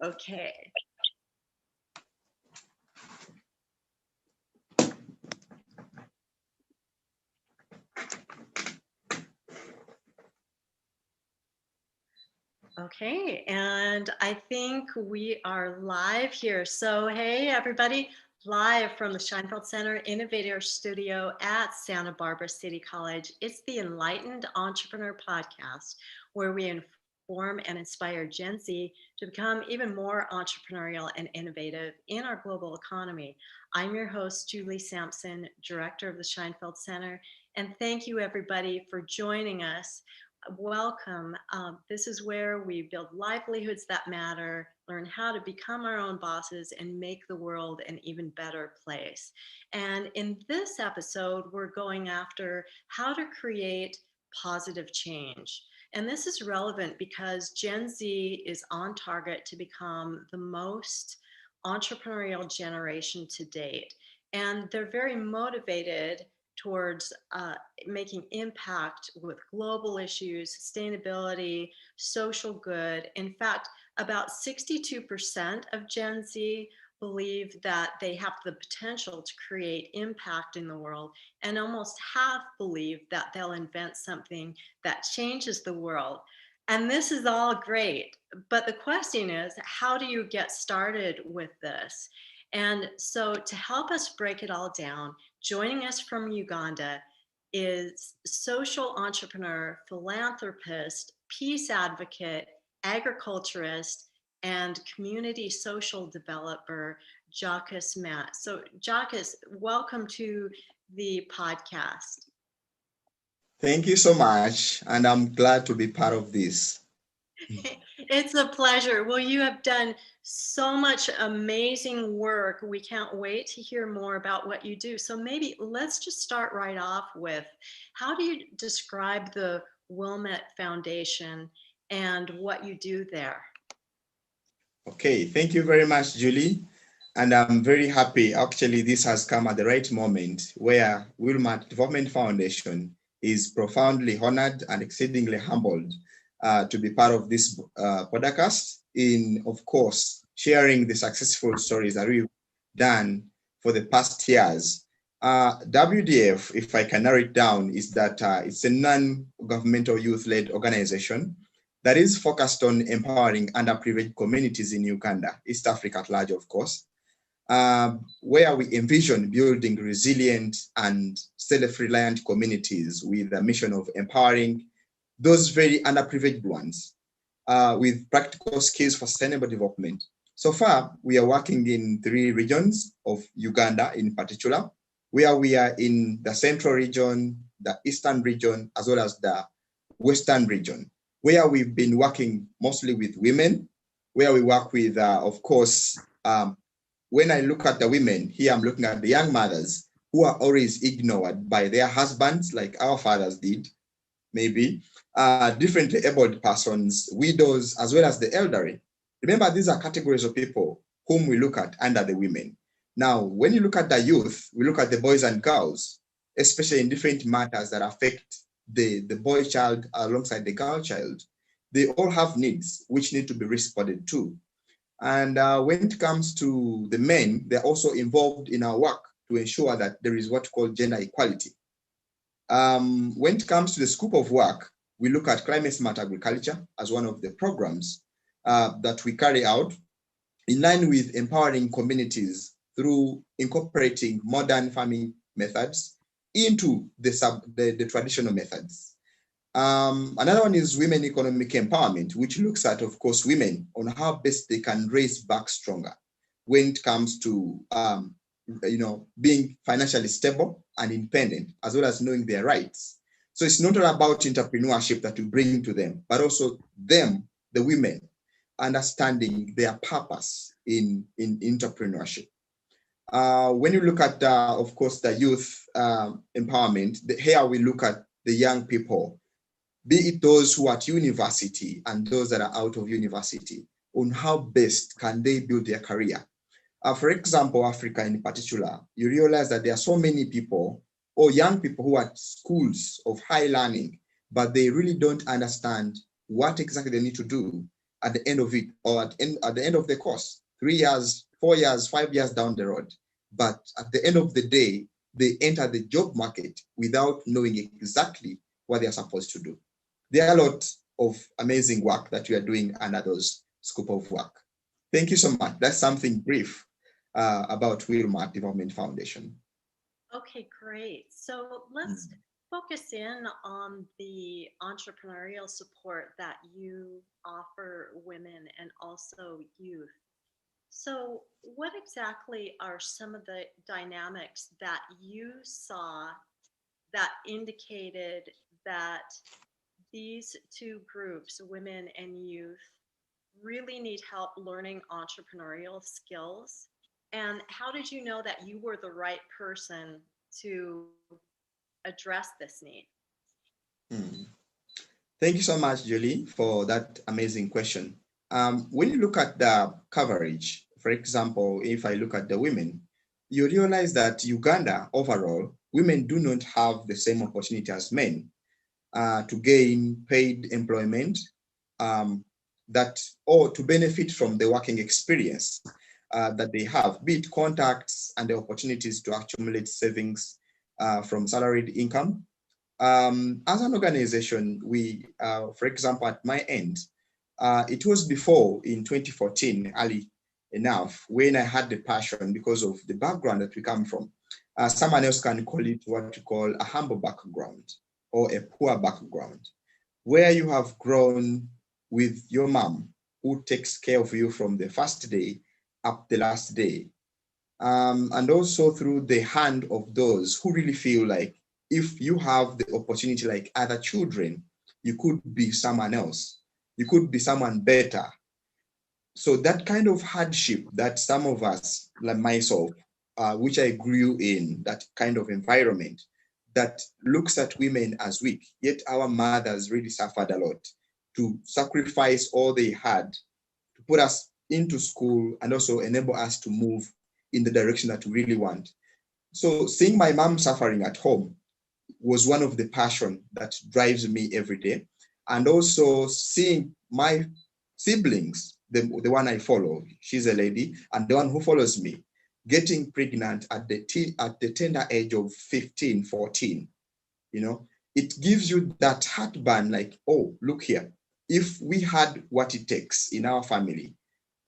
Okay. Okay, and I think we are live here. So, hey, everybody, live from the Scheinfeld Center Innovator Studio at Santa Barbara City College. It's the Enlightened Entrepreneur Podcast, where we inform and inspire Gen Z to become even more entrepreneurial and innovative in our global economy. I'm your host, Julie Sampson, director of the Scheinfeld Center, and thank you, everybody, for joining us. Welcome. This is where we build livelihoods that matter, learn how to become our own bosses, and make the world an even better place. And in this episode, we're going after how to create positive change. And this is relevant because Gen Z is on target to become the most entrepreneurial generation to date. And they're very motivated towards making impact with global issues, sustainability, social good. In fact, about 62% of Gen Z believe that they have the potential to create impact in the world, and almost half believe that they'll invent something that changes the world. And this is all great, but the question is, how do you get started with this? And so to help us break it all down, joining us from Uganda is social entrepreneur, philanthropist, peace advocate, agriculturist, and community social developer, Jacques Matt. So Jacques, welcome to the podcast. Thank you so much, and I'm glad to be part of this. It's a pleasure. Well, you have done so much amazing work. We can't wait to hear more about what you do. So maybe let's just start right off with, how do you describe the Wilmat Foundation and what you do there? Okay, thank you very much, Julie. And I'm very happy. Actually, this has come at the right moment where Wilmat Development Foundation is profoundly honored and exceedingly humbled to be part of this podcast in, of course, sharing the successful stories that we've done for the past years. WDF, if I can narrow it down, is that it's a non-governmental youth-led organization that is focused on empowering underprivileged communities in Uganda, East Africa at large, of course, where we envision building resilient and self-reliant communities with a mission of empowering those very underprivileged ones with practical skills for sustainable development. So far, we are working in 3 regions of Uganda in particular, where we are in the central region, the eastern region, as well as the western region, where we've been working mostly with women, where we work with, of course, when I look at the women, here I'm looking at the young mothers who are always ignored by their husbands, like our fathers did, maybe, differently abled persons, widows, as well as the elderly. Remember, these are categories of people whom we look at under the women. Now, when you look at the youth, we look at the boys and girls, especially in different matters that affect the boy child alongside the girl child. They all have needs which need to be responded to. And when it comes to the men, they're also involved in our work to ensure that there is what we call gender equality. When it comes to the scope of work, we look at climate smart agriculture as one of the programs that we carry out in line with empowering communities through incorporating modern farming methods into the traditional methods. Another one is women economic empowerment, which looks at, of course, women on how best they can raise back stronger when it comes to being financially stable and independent, as well as knowing their rights. So it's not all about entrepreneurship that we bring to them, but also them, the women, understanding their purpose in entrepreneurship. When you look at, of course, the youth empowerment, here we look at the young people, be it those who are at university and those that are out of university, on how best can they build their career. For example, Africa in particular, you realize that there are so many people or young people who are at schools of high learning, but they really don't understand what exactly they need to do at the end of it, or at the end of the course, 3 years, 4 years, 5 years down the road. But at the end of the day, they enter the job market without knowing exactly what they are supposed to do. There are a lot of amazing work that we are doing under those scope of work. Thank you so much. That's something brief about Wilmat Development Foundation. Okay, great. So let's focus in on the entrepreneurial support that you offer women and also youth. So, what exactly are some of the dynamics that you saw that indicated that these two groups, women and youth, really need help learning entrepreneurial skills? And how did you know that you were the right person to address this need? Mm. Thank you so much, Julie, for that amazing question. When you look at the coverage, for example, if I look at the women, you realize that Uganda overall, women do not have the same opportunity as men to gain paid employment, or to benefit from the working experience that they have, be it contacts and the opportunities to accumulate savings from salaried income. As an organization, we, for example, at my end, it was before in 2014, early enough, when I had the passion because of the background that we come from. Someone else can call it what you call a humble background or a poor background, where you have grown with your mom who takes care of you from the first day up the last day. And also through the hand of those who really feel like if you have the opportunity like other children, you could be someone else. You could be someone better. So that kind of hardship that some of us, like myself, which I grew in, that kind of environment that looks at women as weak, yet our mothers really suffered a lot to sacrifice all they had to put us into school and also enable us to move in the direction that we really want. So seeing my mom suffering at home was one of the passion that drives me every day. And also seeing my siblings, the one I follow, she's a lady, and the one who follows me, getting pregnant at the tender age of 15, 14, it gives you that heartburn like, oh, look here. If we had what it takes in our family,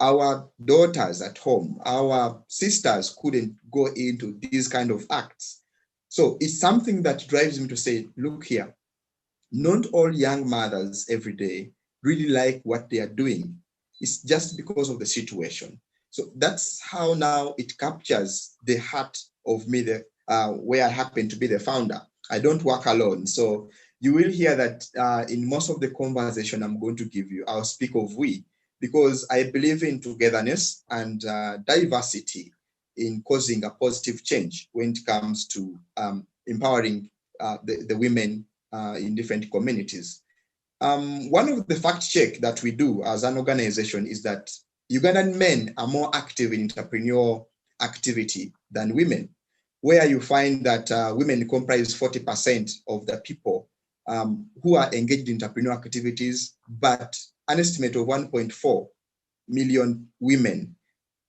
our daughters at home, our sisters couldn't go into these kind of acts. So it's something that drives me to say, look here, not all young mothers every day really like what they are doing. It's just because of the situation. So that's how now it captures the heart of me, where I happen to be the founder. I don't work alone. So you will hear that in most of the conversation I'm going to give you, I'll speak of we, because I believe in togetherness and diversity in causing a positive change when it comes to empowering the women in different communities. One of the fact check that we do as an organization is that Ugandan men are more active in entrepreneurial activity than women, where you find that women comprise 40% of the people who are engaged in entrepreneurial activities, but an estimate of 1.4 million women,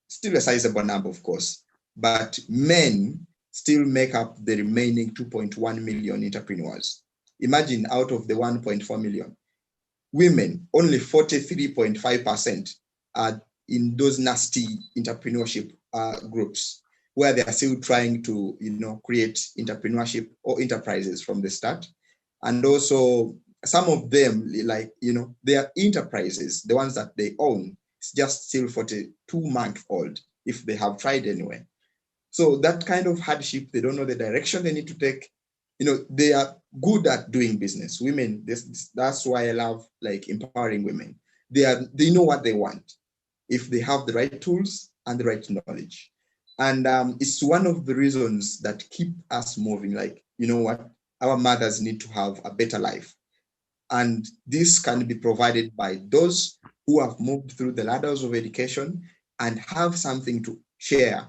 still a sizable number, of course, but men still make up the remaining 2.1 million entrepreneurs. Imagine out of the 1.4 million, women, only 43.5% are in those nasty entrepreneurship groups where they are still trying to, create entrepreneurship or enterprises from the start. And also some of them, like, their enterprises, the ones that they own, it's just still 42-month-old if they have tried anyway. So that kind of hardship, they don't know the direction they need to take. They are good at doing business. Women, that's why I love like empowering women. They know what they want if they have the right tools and the right knowledge. And it's one of the reasons that keep us moving. Like, you know what? Our mothers need to have a better life. And this can be provided by those who have moved through the ladders of education and have something to share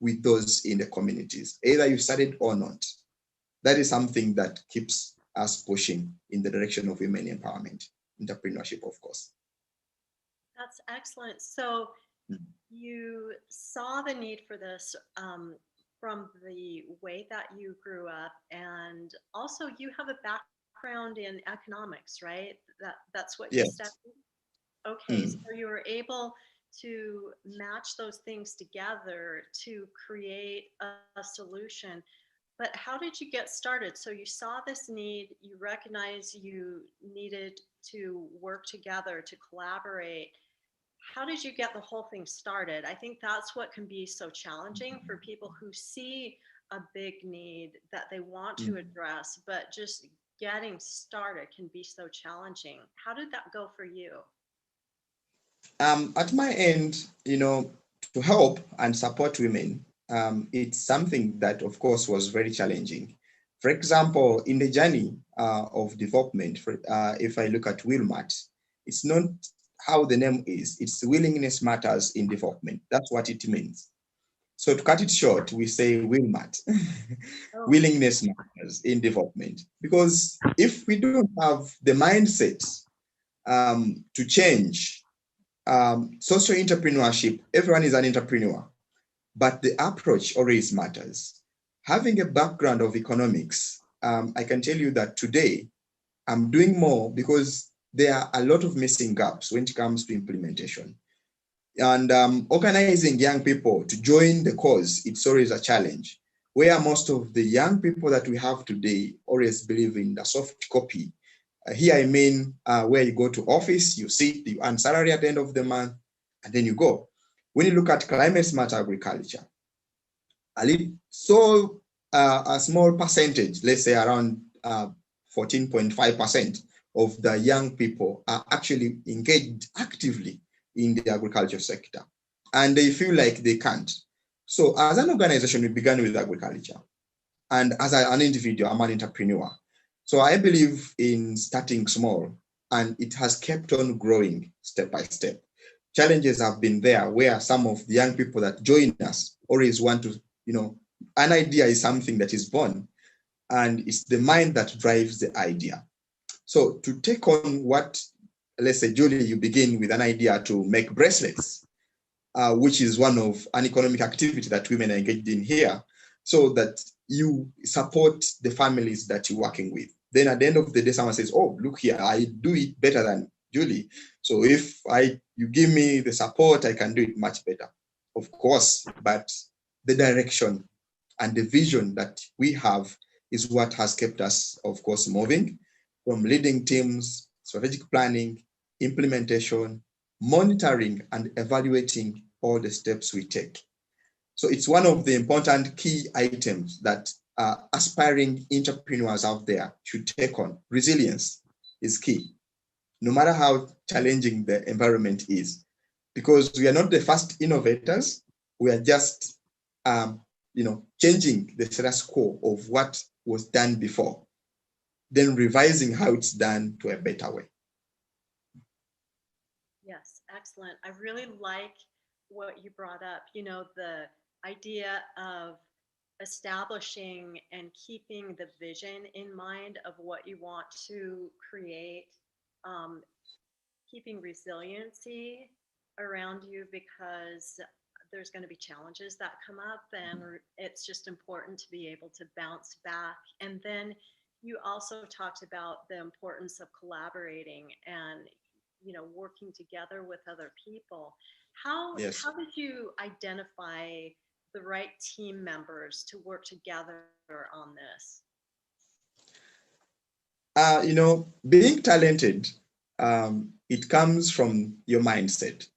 with those in the communities, either you studied or not. That is something that keeps us pushing in the direction of women empowerment, entrepreneurship, of course. That's excellent. So Mm. you saw the need for this from the way that you grew up, and also you have a background in economics, right? That's what you studied. Yes. Okay, so Mm. you were able to match those things together to create a solution. But how did you get started? So you saw this need, you recognized you needed to work together to collaborate. How did you get the whole thing started? I think that's what can be so challenging for people who see a big need that they want to Mm. address, but just getting started can be so challenging. How did that go for you? At my end, to help and support women, it's something that, of course, was very challenging. For example, in the journey of development, if I look at Wilmat, it's not how the name is, it's willingness matters in development. That's what it means. So to cut it short, we say Wilmat. Oh, Willingness matters in development. Because if we don't have the mindset to change, social entrepreneurship, everyone is an entrepreneur, but the approach always matters. Having a background of economics, I can tell you that today I'm doing more because there are a lot of missing gaps when it comes to implementation. And organizing young people to join the cause, it's always a challenge. Where most of the young people that we have today always believe in the soft copy. Here I mean where you go to office, you sit, you earn salary at the end of the month, and then you go. When you look at climate smart agriculture, a small percentage, let's say around 14.5% of the young people are actually engaged actively in the agriculture sector, and they feel like they can't. So as an organization, we began with agriculture. And as an individual, I'm an entrepreneur. So I believe in starting small, and it has kept on growing step by step. Challenges have been there where some of the young people that join us always want to, an idea is something that is born, and it's the mind that drives the idea. So to take on what, let's say, Julie, you begin with an idea to make bracelets, which is one of an economic activity that women are engaged in here, so that you support the families that you're working with. Then at the end of the day, someone says, "Oh, look here, I do it better than Julie. So if you give me the support, I can do it much better." Of course, but the direction and the vision that we have is what has kept us, of course, moving from leading teams, strategic planning, implementation, monitoring, and evaluating all the steps we take. So it's one of the important key items that aspiring entrepreneurs out there should take on. Resilience is key, no matter how challenging the environment is, because we are not the first innovators. We are just, changing the status quo of what was done before, then revising how it's done to a better way. yes, excellent. I really like what you brought up, the idea of establishing and keeping the vision in mind of what you want to create, um, keeping resiliency around you because there's going to be challenges that come up, and it's just important to be able to bounce back. And then you also talked about the importance of collaborating and working together with other people. Yes. How did you identify the right team members to work together on this? Being talented, it comes from your mindset,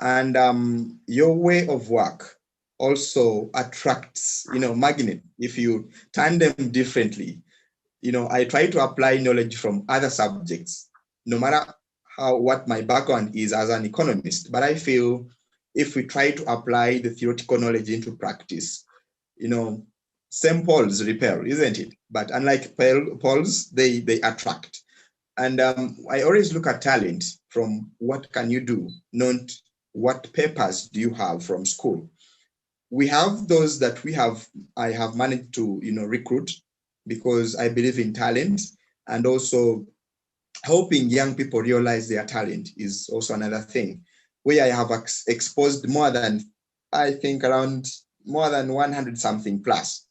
and your way of work also attracts, magnet. If you turn them differently, I try to apply knowledge from other subjects, no matter what my background is as an economist. But I feel if we try to apply the theoretical knowledge into practice, you know, same poles repel, isn't it? But unlike poles, they attract. And I always look at talent from what can you do, not what papers do you have from school. We have those that I have managed to recruit because I believe in talent, and also helping young people realize their talent is also another thing, where I have exposed more than, I think, around more than 100 something plus,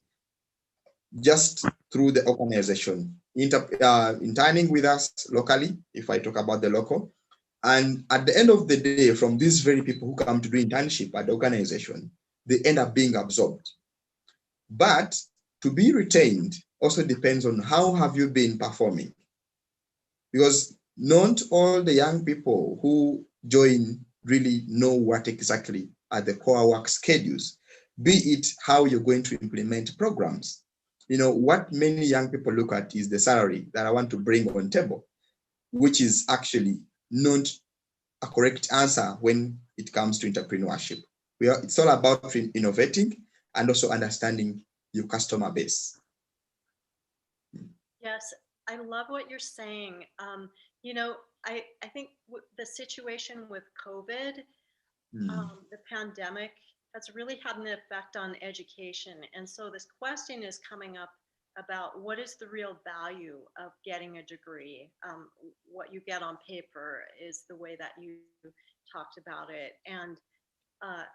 just through the organization, interning with us locally, if I talk about the local. And at the end of the day, from these very people who come to do internship at the organization, they end up being absorbed. But to be retained also depends on how have you been performing. Because not all the young people who join really know what exactly are the core work schedules, be it how you're going to implement programs. What many young people look at is the salary that I want to bring on table, which is actually not a correct answer when it comes to entrepreneurship. It's all about innovating and also understanding your customer base. Yes, I love what you're saying. You know, I think the situation with COVID, the pandemic, has really had an effect on education. And so this question is coming up about what is the real value of getting a degree? What you get on paper is the way that you talked about it. And uh,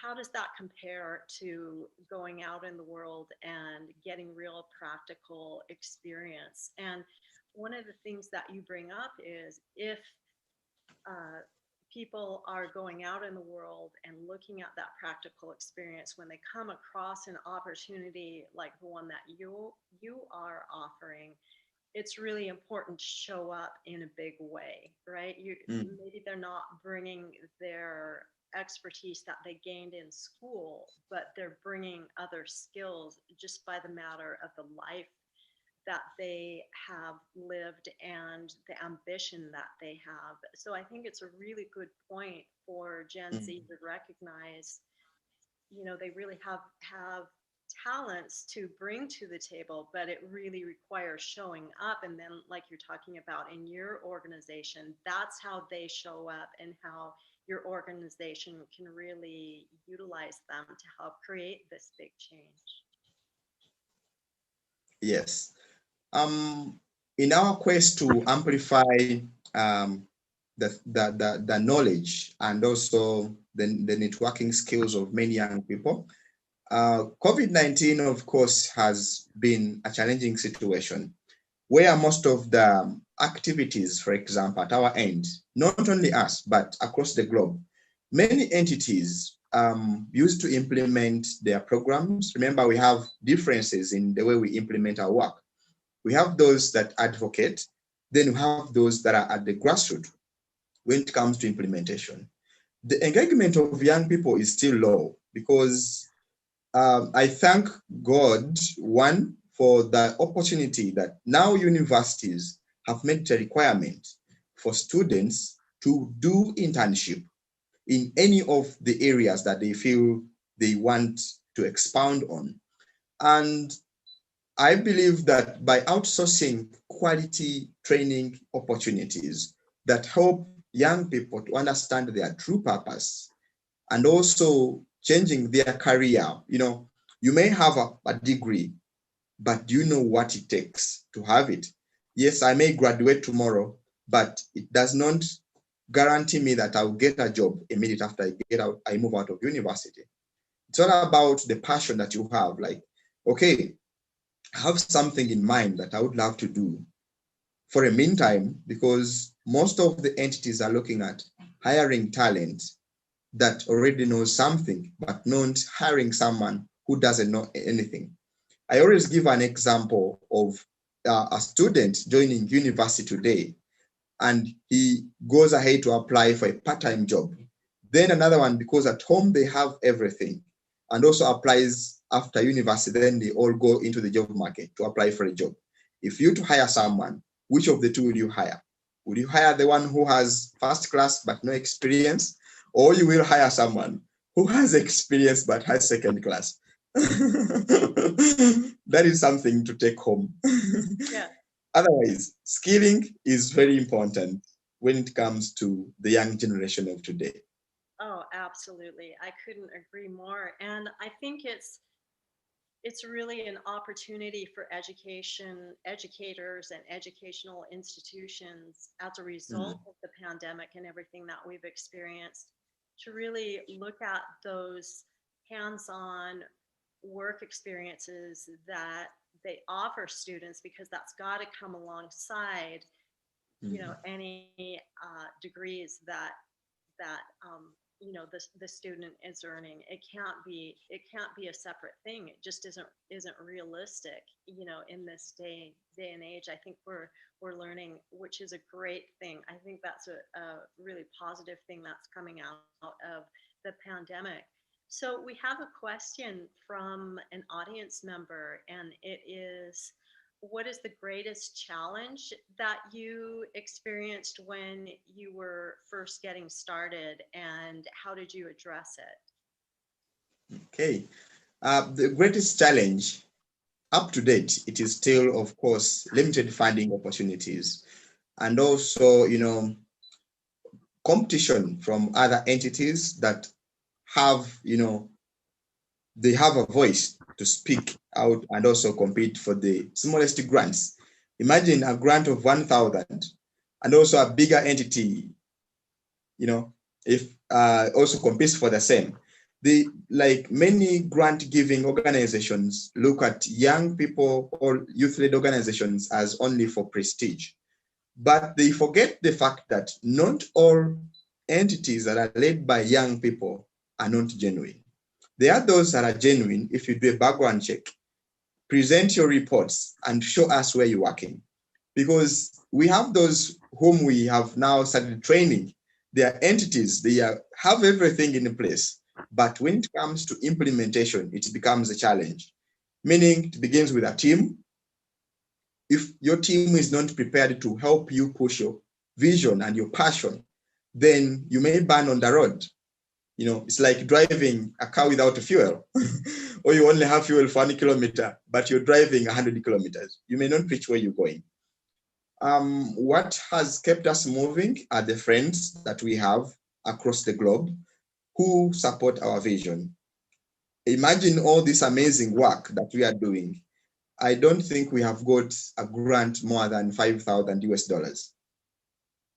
how does that compare to going out in the world and getting real practical experience? And one of the things that you bring up is if uh, people are going out in the world and looking at that practical experience, when they come across an opportunity like the one that you are offering, it's really important to show up in a big way, right? Maybe they're not bringing their expertise that they gained in school, but they're bringing other skills just by the matter of the life that they have lived and the ambition that they have. So I think it's a really good point for Gen Z to recognize, they really have talents to bring to the table, but it really requires showing up. And then, like you're talking about in your organization, that's how they show up and how your organization can really utilize them to help create this big change. Yes. In our quest to amplify the knowledge and also the networking skills of many young people, COVID-19, of course, has been a challenging situation where most of the activities, for example, at our end, not only us, but across the globe, many entities used to implement their programs. Remember, we have differences in the way we implement our work. We have those that advocate, then we have those that are at the grassroots when it comes to implementation. The engagement of young people is still low because I thank God, one, for the opportunity that now universities have made it a requirement for students to do internship in any of the areas that they feel they want to expound on. And I believe that by outsourcing quality training opportunities that help young people to understand their true purpose and also changing their career, you may have a degree, but do you know what it takes to have it? Yes, I may graduate tomorrow, but it does not guarantee me that I'll get a job immediately after I move out of university. It's all about the passion that you have. Like, okay, I have something in mind that I would love to do for a meantime, because most of the entities are looking at hiring talent that already knows something, but not hiring someone who doesn't know anything. I always give an example of a student joining university today, and he goes ahead to apply for a part-time job. Then another one, because at home they have everything, and also applies after university, then they all go into the job market to apply for a job. If you to hire someone, which of the two will you hire? Would you hire the one who has first class but no experience, or you will hire someone who has experience but has second class? That is something to take home. Yeah. Otherwise, skilling is very important when it comes to the young generation of today. Oh, absolutely. I couldn't agree more. And I think it's really an opportunity for educators and educational institutions as a result Mm, of the pandemic and everything that we've experienced to really look at those hands-on work experiences that they offer students, because that's got to come alongside, mm. any degrees that the student is earning. It can't be a separate thing. It just isn't realistic, in this day and age. I think we're learning, which is a great thing. I think that's a really positive thing that's coming out of the pandemic. So we have a question from an audience member, and it is, what is the greatest challenge that you experienced when you were first getting started, and how did you address it? Okay. The greatest challenge up to date, it is still, of course, limited funding opportunities, and also, competition from other entities that have, they have a voice to speak out and also compete for the smallest grants. Imagine a grant of 1,000 and also a bigger entity, if also competes for the same. The like many grant giving organizations look at young people or youth led organizations as only for prestige, but they forget the fact that not all entities that are led by young people are not genuine. There are those that are genuine if you do a background check, present your reports, and show us where you're working. Because we have those whom we have now started training. They are entities, have everything in place. But when it comes to implementation, it becomes a challenge. Meaning it begins with a team. If your team is not prepared to help you push your vision and your passion, then you may burn on the road. It's like driving a car without fuel, or you only have fuel for 1 kilometer, but you're driving 100 kilometers. You may not reach where you're going. What has kept us moving are the friends that we have across the globe who support our vision. Imagine all this amazing work that we are doing. I don't think we have got a grant more than 5,000 US dollars,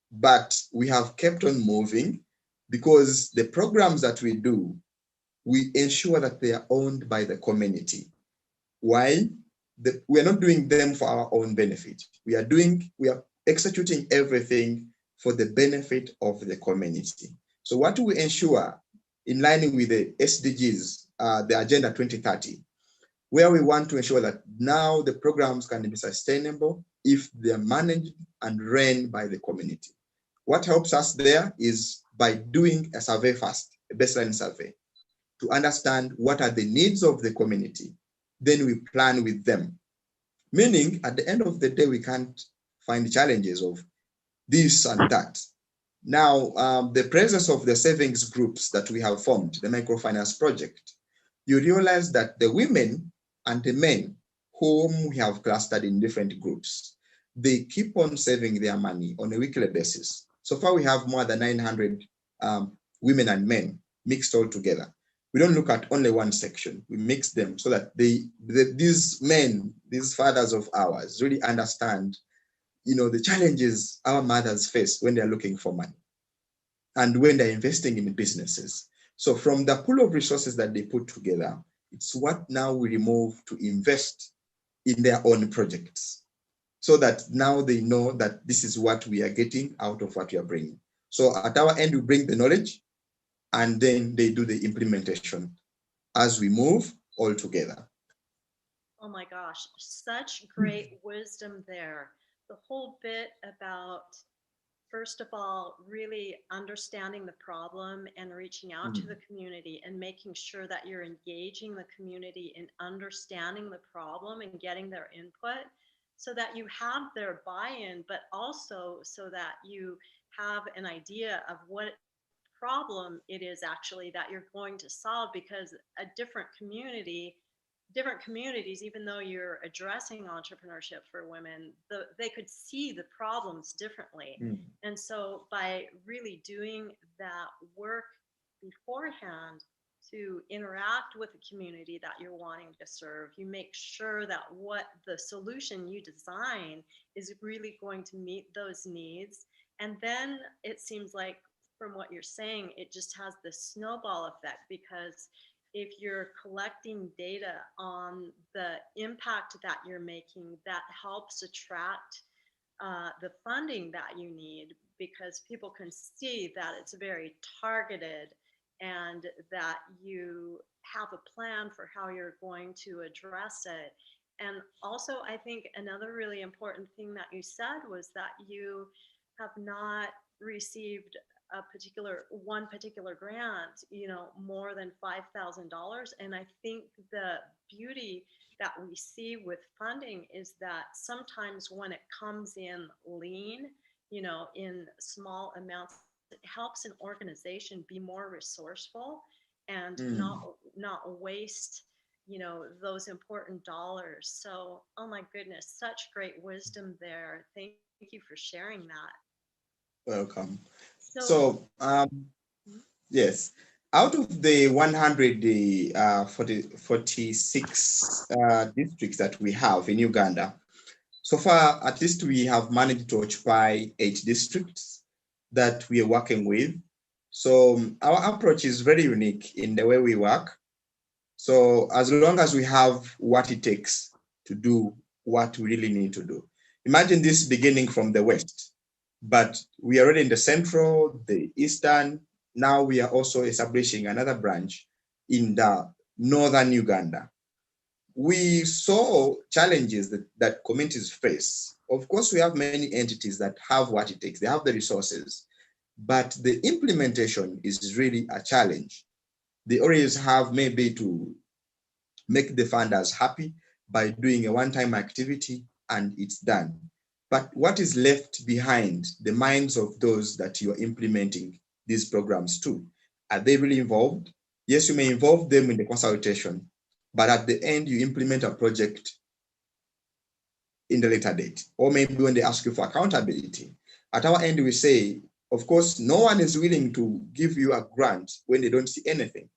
but we have kept on moving because the programs that we do, we ensure that they are owned by the community. Why? We are not doing them for our own benefit. We are executing everything for the benefit of the community. So what do we ensure in line with the SDGs, the Agenda 2030, where we want to ensure that now the programs can be sustainable if they are managed and run by the community. What helps us there is by doing a survey first, a baseline survey, to understand what are the needs of the community. Then we plan with them. Meaning, at the end of the day, we can't find challenges of this and that. Now, the presence of the savings groups that we have formed, the microfinance project, you realize that the women and the men whom we have clustered in different groups, they keep on saving their money on a weekly basis. So far, we have more than 900 women and men mixed all together. We don't look at only one section. We mix them so that these men, these fathers of ours, really understand, the challenges our mothers face when they're looking for money and when they're investing in businesses. So from the pool of resources that they put together, it's what now we remove to invest in their own projects, so that now they know that this is what we are getting out of what we are bringing. So at our end, we bring the knowledge, and then they do the implementation as we move all together. Oh my gosh, such great wisdom there. The whole bit about, first of all, really understanding the problem and reaching out to the community and making sure that you're engaging the community in understanding the problem and getting their input so that you have their buy-in, but also so that you have an idea of what problem it is actually that you're going to solve. Because a different communities, even though you're addressing entrepreneurship for women, they could see the problems differently. Mm. And so by really doing that work beforehand, to interact with the community that you're wanting to serve. You make sure that what the solution you design is really going to meet those needs. And then it seems like, from what you're saying, it just has this snowball effect, because if you're collecting data on the impact that you're making, that helps attract the funding that you need, because people can see that it's very targeted and that you have a plan for how you're going to address it. And also, I think another really important thing that you said was that you have not received a particular grant, more than $5,000. And I think the beauty that we see with funding is that sometimes when it comes in lean, in small amounts, it helps an organization be more resourceful and Mm. not waste, those important dollars. So, oh my goodness, such great wisdom there. Thank you for sharing that. Welcome. So, So, yes, out of the 146 districts that we have in Uganda, so far, at least we have managed to occupy 8 districts that we are working with. So our approach is very unique in the way we work. So as long as we have what it takes to do what we really need to do. Imagine this beginning from the west, but we are already in the central, the eastern. Now we are also establishing another branch in the northern Uganda. We saw challenges that communities face. Of course, we have many entities that have what it takes, they have the resources, but the implementation is really a challenge. They always have maybe to make the funders happy by doing a one-time activity and it's done. But what is left behind the minds of those that you are implementing these programs to? Are they really involved? Yes, you may involve them in the consultation, but at the end, you implement a project in the later date, or maybe when they ask you for accountability. At our end, we say, of course, no one is willing to give you a grant when they don't see anything.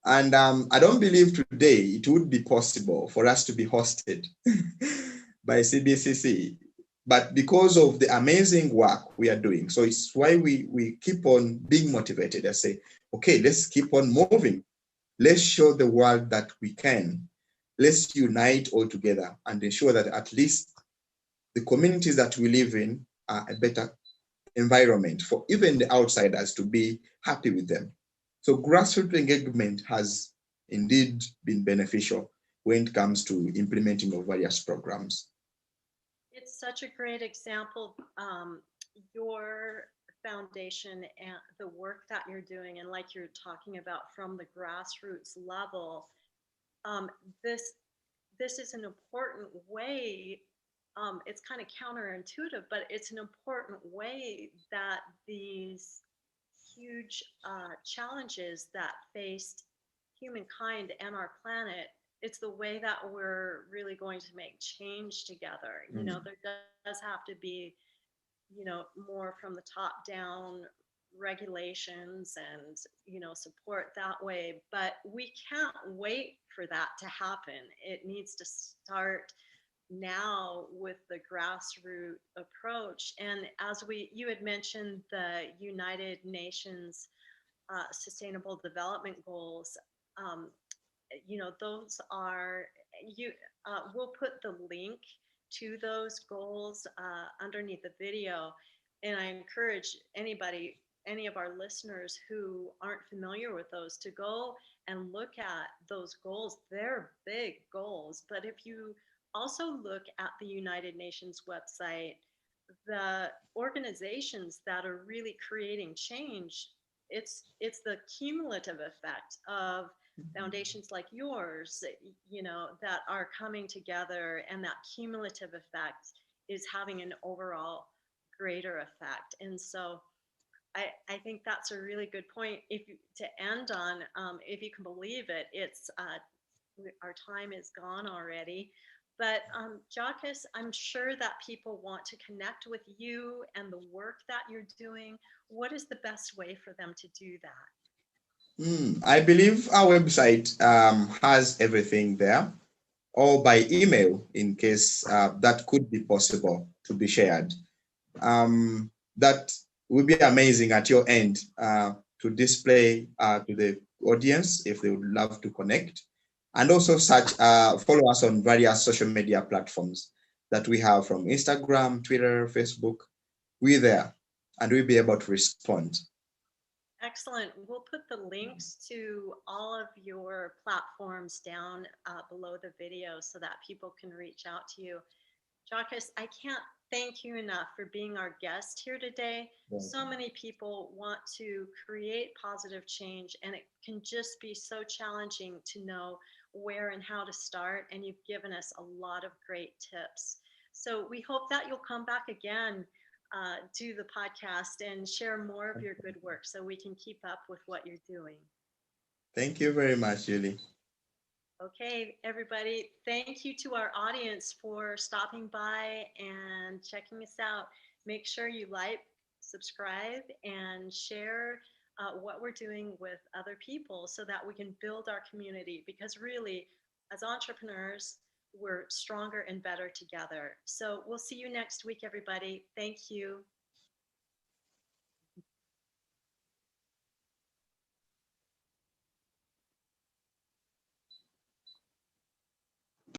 And I don't believe today it would be possible for us to be hosted by CBCC, but because of the amazing work we are doing. So it's why we keep on being motivated. I say, okay, let's keep on moving. Let's show the world that we can. Let's unite all together and ensure that at least the communities that we live in are a better environment for even the outsiders to be happy with them. So grassroots engagement has indeed been beneficial when it comes to implementing of various programs. it's such a great example. Your foundation and the work that you're doing, and like you're talking about from the grassroots level, um, this this is an important way. It's kind of counterintuitive, but it's an important way that these huge challenges that faced humankind and our planet, it's the way that we're really going to make change together. Mm. There does have to be, more from the top down regulations and, support that way. But we can't wait for that to happen. It needs to start now with the grassroots approach. And as you had mentioned the United Nations Sustainable Development Goals, um, those are you. We'll put the link to those goals underneath the video, and I encourage any of our listeners who aren't familiar with those, to go and look at those goals. They're big goals, but if you also look at the United Nations website, the organizations that are really creating change, it's the cumulative effect of foundations like yours, that are coming together, and that cumulative effect is having an overall greater effect. And so I think that's a really good point. If you, to end on, if you can believe it, it's our time is gone already. But Jacques, I'm sure that people want to connect with you and the work that you're doing. What is the best way for them to do that? I believe our website has everything there, or by email in case that could be possible to be shared. That would be amazing at your end to display to the audience if they would love to connect. And also follow us on various social media platforms that we have, from Instagram, Twitter, Facebook. We're there and we'll be able to respond. Excellent. We'll put the links to all of your platforms down below the video so that people can reach out to you. Jacques, I can't thank you enough for being our guest here today. So many people want to create positive change, and it can just be so challenging to know where and how to start. And you've given us a lot of great tips. So we hope that you'll come back again, do the podcast, and share more of your good work so we can keep up with what you're doing. Thank you very much, Julie. Okay, everybody, thank you to our audience for stopping by and checking us out. Make sure you like, subscribe, and share what we're doing with other people so that we can build our community, because really, as entrepreneurs, we're stronger and better together. So we'll see you next week, everybody. Thank you.